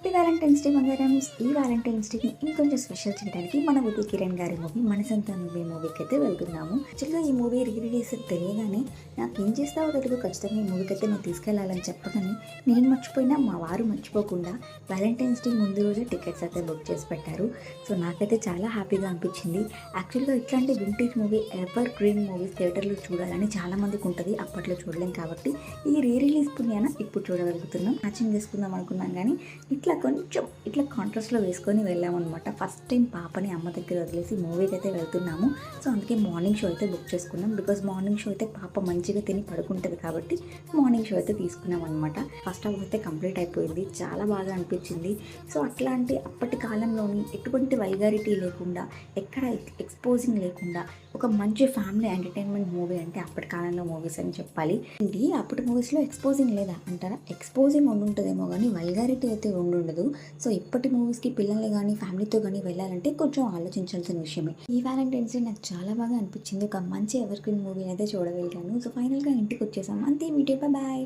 Happy Valentine's day బంగారమ్స్. ఈ Valentine's డేని ఇంకొంచెం స్పెషల్ చేయడానికి మన ఉదయ్ కిరణ్ గారి మూవీ మనసంతా నువ్వే మూవీకి అయితే వెళ్తున్నాము. యాక్చువల్గా ఈ మూవీ రిలీజ్ తెలియగానే నాకు ఏం చేస్తావో తెలుగు ఖచ్చితంగా ఈ మూవీకి అయితే నేను తీసుకెళ్లాలని చెప్పగానే నేను మర్చిపోయినా మా వారు మర్చిపోకుండా వ్యాలంటైన్స్ డే ముందు రోజే టికెట్స్ అయితే బుక్ చేసి పెట్టారు. సో నాకైతే చాలా హ్యాపీగా అనిపించింది. యాక్చువల్గా ఇట్లాంటి vintage movie ever green movies థియేటర్లో చూడాలని చాలా మందికి ఉంటుంది. అప్పట్లో చూడలేం కాబట్టి ఈ రిలీజ్ పుణ్యాన ఇప్పుడు చూడగలుగుతున్నాం. మ్యాచింగ్ చేసుకుందాం అనుకున్నాం కానీ ఇట్లా కొంచెం ఇట్లా కాంట్రాస్ట్లో వేసుకొని వెళ్ళామన్నమాట. ఫస్ట్ టైం పాపని అమ్మ దగ్గర వదిలేసి మూవీకి అయితే వెళ్తున్నాము. సో అందుకే మార్నింగ్ షో అయితే బుక్ చేసుకున్నాం. బికాజ్ మార్నింగ్ షో అయితే పాప మంచిగా తిని పడుకుంటుంది కాబట్టి మార్నింగ్ షో అయితే తీసుకున్నాం అనమాట. ఫస్ట్ హాఫ్ అయితే కంప్లీట్ అయిపోయింది. చాలా బాగా అనిపించింది. సో అట్లాంటి అప్పటి కాలంలోని ఎటువంటి వల్గారిటీ లేకుండా ఎక్కడ ఎక్స్పోజింగ్ లేకుండా ఒక మంచి ఫ్యామిలీ ఎంటర్టైన్మెంట్ మూవీ అంటే అప్పటి కాలంలో మూవీస్ అని చెప్పాలి. ఏంటి అప్పటి మూవీస్లో ఎక్స్పోజింగ్ లేదా అంటారా? ఎక్స్పోజింగ్ ఉండుంటుందేమో కానీ వల్గారిటీ అయితే ఉండదు. సో ఇప్పటి మూవీస్కి పిల్లల్ని కానీ ఫ్యామిలీతో కానీ వెళ్ళాలంటే కొంచెం ఆలోచించాల్సిన విషయమే. ఈ వ్యాలంటైన్స్ డే నాకు చాలా బాగా అనిపించింది. ఒక మంచి ఎవర్ గ్రీన్ మూవీ అయితే చూడగలిగాను. సో ఫైనల్గా ఇంటికి వచ్చేసాం. అంతే. Video bye.